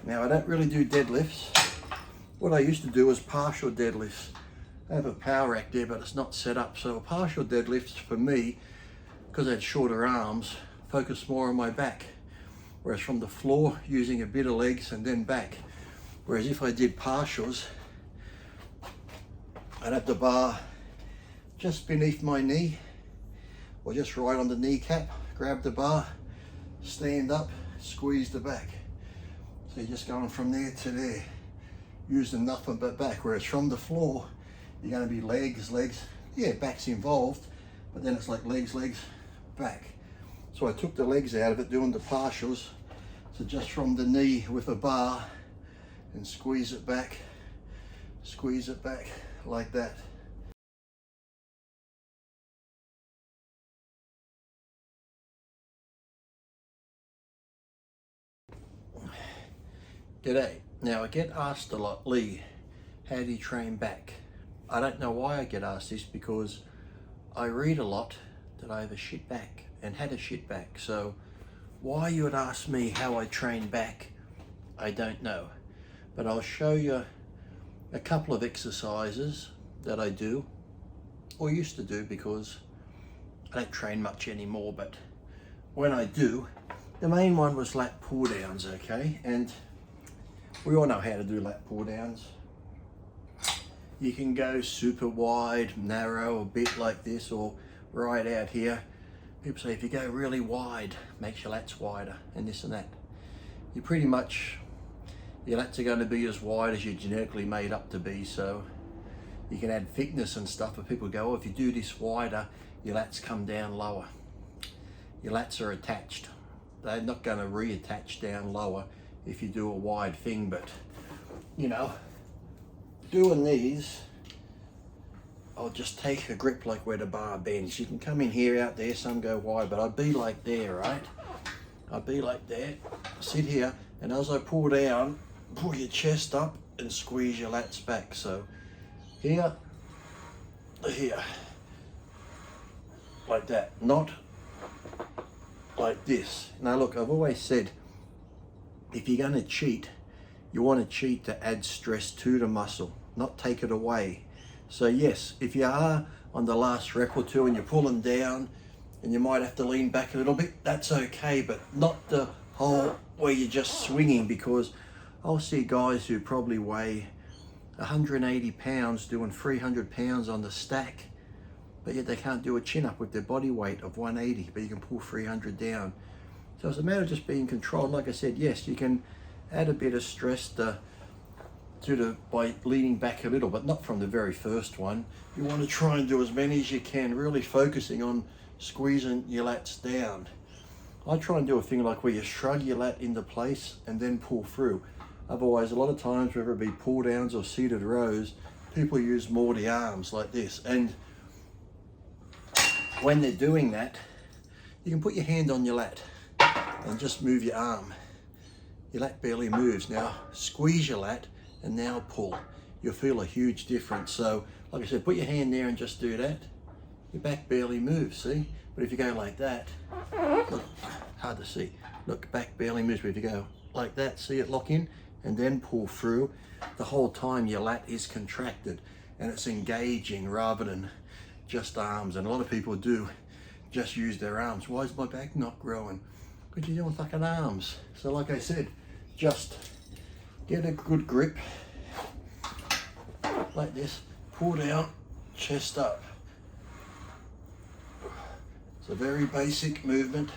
Now I don't really do deadlifts. What I used to do was partial deadlifts. I have a power rack there, but it's not set up. So a partial deadlifts for me, because I had shorter arms, focus more on my back. Whereas from the floor, using a bit of legs and then back. Whereas if I did partials, I'd have the bar just beneath my knee, or just right on the kneecap, grab the bar, stand up, squeeze the back. So you're just going from there to there, using nothing but back. Whereas from the floor, you're going to be legs, legs. Yeah, back's involved, but then it's like legs, legs, back. So I took the legs out of it doing the partials. So just from the knee with a bar and squeeze it back like that. G'day. Now I get asked a lot, Lee, how do you train back? I don't know why I get asked this, because I read a lot that I have a shit back and had a shit back. So why you would ask me how I train back, I don't know. But I'll show you a couple of exercises that I do, or used to do, because I don't train much anymore, but when I do, the main one was lat pull downs, okay? And we all know how to do lat pull downs. You can go super wide, narrow, a bit like this, or right out here. People say if you go really wide, makes your lats wider, and this and that. You pretty much, your lats are going to be as wide as you're genetically made up to be, so you can add thickness and stuff, but people go, oh, if you do this wider, your lats come down lower. Your lats are attached. They're not going to reattach down lower if you do a wide thing, but you know, doing these, I'll just take a grip like where the bar bends. You can come in here, out there, some go wide, but I'd be like there, right? I'd be like there, sit here, and as I pull down, pull your chest up and squeeze your lats back. So here, here, like that, not like this. Now look, I've always said, if you're going to cheat, you want to cheat to add stress to the muscle, not take it away. So yes, if you are on the last rep or two and you're pulling down and you might have to lean back a little bit, that's okay, but not the whole where you're just swinging, because I'll see guys who probably weigh 180 pounds doing 300 pounds on the stack, but yet they can't do a chin up with their body weight of 180, but you can pull 300 down. So it's a matter of just being controlled. Like I said, yes, you can add a bit of stress by leaning back a little, but not from the very first one. You want to try and do as many as you can, really focusing on squeezing your lats down. I try and do a thing like where you shrug your lat into place and then pull through. Otherwise, a lot of times, whether it be pull downs or seated rows, people use more the arms like this. And when they're doing that, you can put your hand on your lat and just move your arm. Your lat barely moves. Now squeeze your lat and now pull. You'll feel a huge difference. So like I said, put your hand there and just do that. Your back barely moves, see? But if you go like that, look, hard to see. Look, back barely moves. But if you go like that, see it lock in and then pull through, the whole time your lat is contracted and it's engaging rather than just arms. And a lot of people do just use their arms. Why is my back not growing? Because you're doing fucking arms. So like I said, just get a good grip like this, pull down, chest up. It's a very basic movement.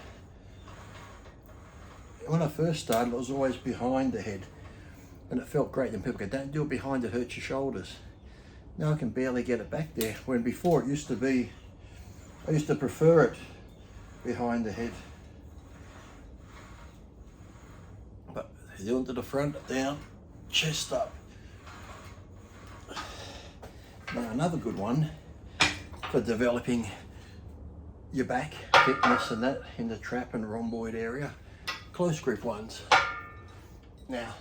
When I first started, it was always behind the head and it felt great. And people go, don't do it behind, it hurts your shoulders. Now I can barely get it back there, when before it used to be, I used to prefer it behind the head. But down to the front, down, chest up. Now another good one for developing your back fitness and that in the trap and rhomboid area, close grip ones. Now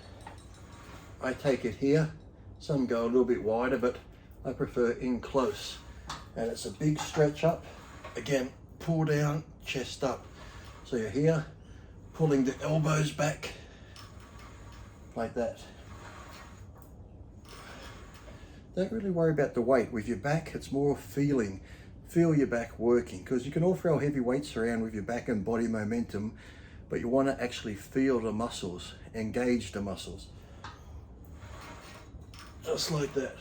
I take it here, some go a little bit wider, but I prefer in close, and it's a big stretch up. Again, pull down, chest up. So you're here, pulling the elbows back like that. Don't really worry about the weight. With your back, it's more feeling. Feel your back working, because you can all throw heavy weights around with your back and body momentum, but you want to actually feel the muscles, engage the muscles. Just like that.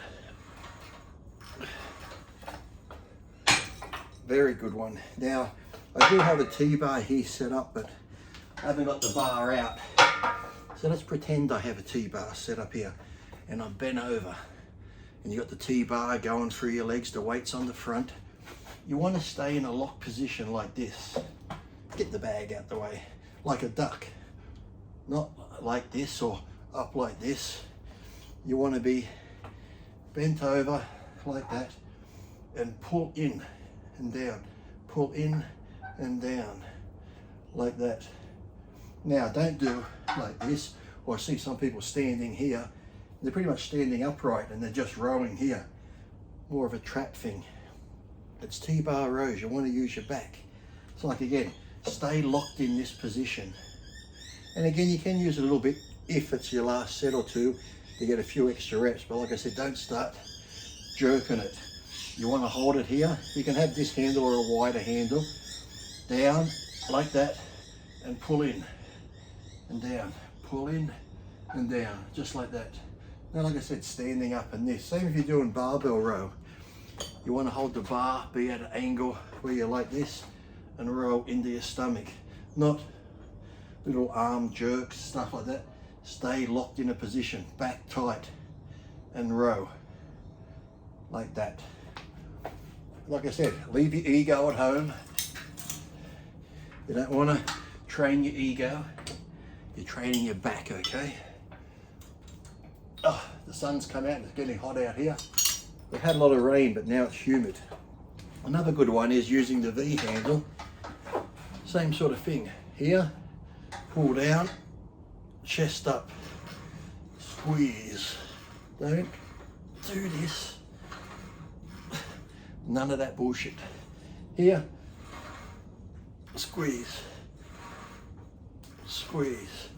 Very good one. Now, I do have a T-bar here set up, but I haven't got the bar out. So let's pretend I have a T-bar set up here, and I'm bent over. And you got the T-bar going through your legs, the weight's on the front. You want to stay in a locked position like this. Get the bag out the way, like a duck. Not like this or up like this. You want to be bent over like that and pull in and down. Pull in and down like that. Now don't do like this, or I see some people standing here. They're pretty much standing upright and they're just rowing here. More of a trap thing. It's T-bar rows. You want to use your back. It's like, again, stay locked in this position. And again, you can use it a little bit if it's your last set or two to get a few extra reps. But like I said, don't start jerking it. You want to hold it here. You can have this handle or a wider handle. Down like that and pull in and down. Pull in and down, just like that. Now, like I said, standing up in this. Same if you're doing barbell row. You want to hold the bar, be at an angle where you're like this and row into your stomach. Not little arm jerks, stuff like that. Stay locked in a position, back tight and row like that. Like I said, leave your ego at home. You don't want to train your ego. You're training your back, okay? Oh, the sun's come out and it's getting hot out here. We've had a lot of rain, but now it's humid. Another good one is using the V handle. Same sort of thing. Here, pull down, chest up, squeeze. Don't do this. None of that bullshit. Here, squeeze, squeeze.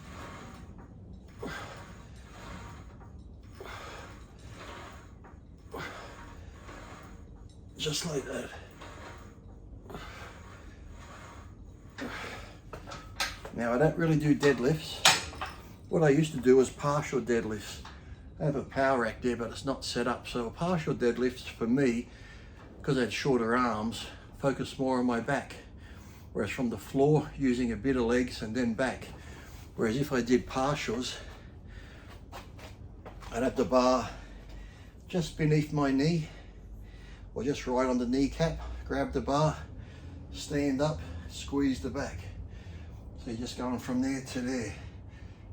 Just like that. Now, I don't really do deadlifts. What I used to do was partial deadlifts. I have a power rack there, but it's not set up. So partial deadlifts for me, because I had shorter arms, focus more on my back. Whereas from the floor, using a bit of legs and then back. Whereas if I did partials, I'd have the bar just beneath my knee, or just right on the kneecap, grab the bar, stand up, squeeze the back. So you're just going from there to there,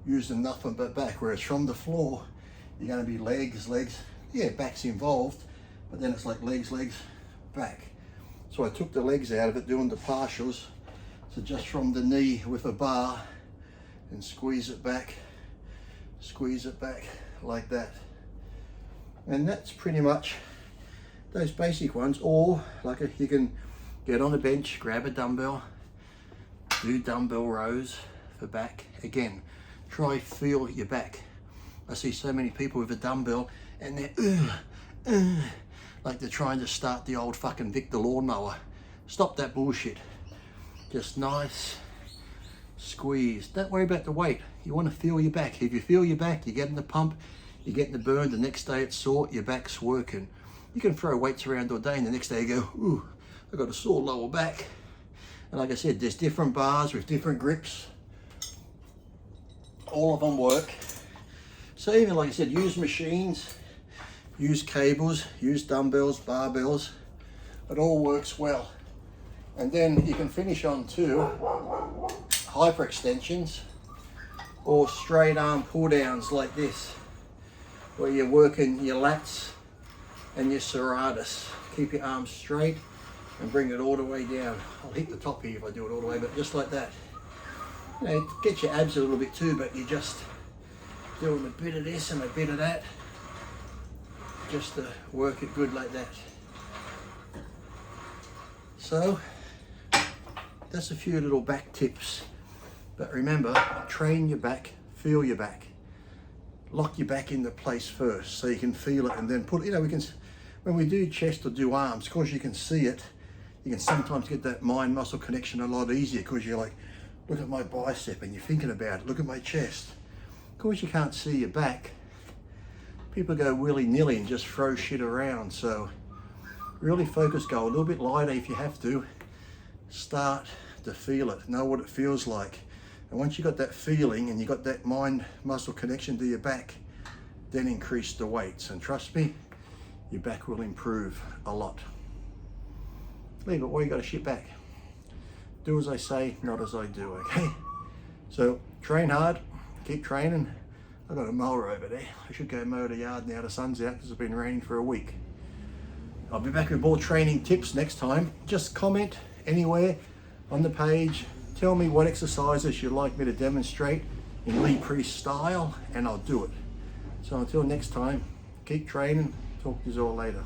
using nothing but back. Whereas from the floor, you're going to be legs, legs. Yeah, back's involved, but then it's like legs, legs, back. So I took the legs out of it doing the partials. So just from the knee with a bar and squeeze it back like that. And that's pretty much those basic ones. Or like you can get on a bench, grab a dumbbell, do dumbbell rows for back. Again, try feel your back. I see so many people with a dumbbell and they're like they're trying to start the old fucking Victor lawnmower. Stop that bullshit. Just nice squeeze. Don't worry about the weight. You want to feel your back. If you feel your back, you're getting the pump, you're getting the burn. The next day it's sore, your back's working. You can throw weights around all day and the next day you go, ooh, I got a sore lower back. And like I said, there's different bars with different grips. All of them work. So even like I said, use machines, use cables, use dumbbells, barbells. It all works well. And then you can finish on two hyperextensions or straight arm pull downs like this, where you're working your lats and your serratus. Keep your arms straight and bring it all the way down. I'll hit the top here if I do it all the way, but just like that. You know, get your abs a little bit too, but you're just doing a bit of this and a bit of that, just to work it good like that. So that's a few little back tips. But remember, train your back, feel your back. lock your back into place first so you can feel it, and then put, you know, when we do chest or do arms, of course you can see it, you can sometimes get that mind muscle connection a lot easier, because you're like, look at my bicep, and you're thinking about it, look at my chest. Of course you can't see your back. People go willy-nilly and just throw shit around, so really focus, go a little bit lighter if you have to, start to feel it, know what it feels like. And once you got that feeling and you got that mind muscle connection to your back, then increase the weights, and trust me, your back will improve a lot. Leave it where you got a shit back. Do as I say, not as I do, okay? So train hard, keep training. I've got a mower over there. I should go mow the yard now the sun's out, because it's been raining for a week. I'll be back with more training tips next time. Just comment anywhere on the page. Tell me what exercises you'd like me to demonstrate in Lee Priest style, and I'll do it. So until next time, keep training. Talk to you all later.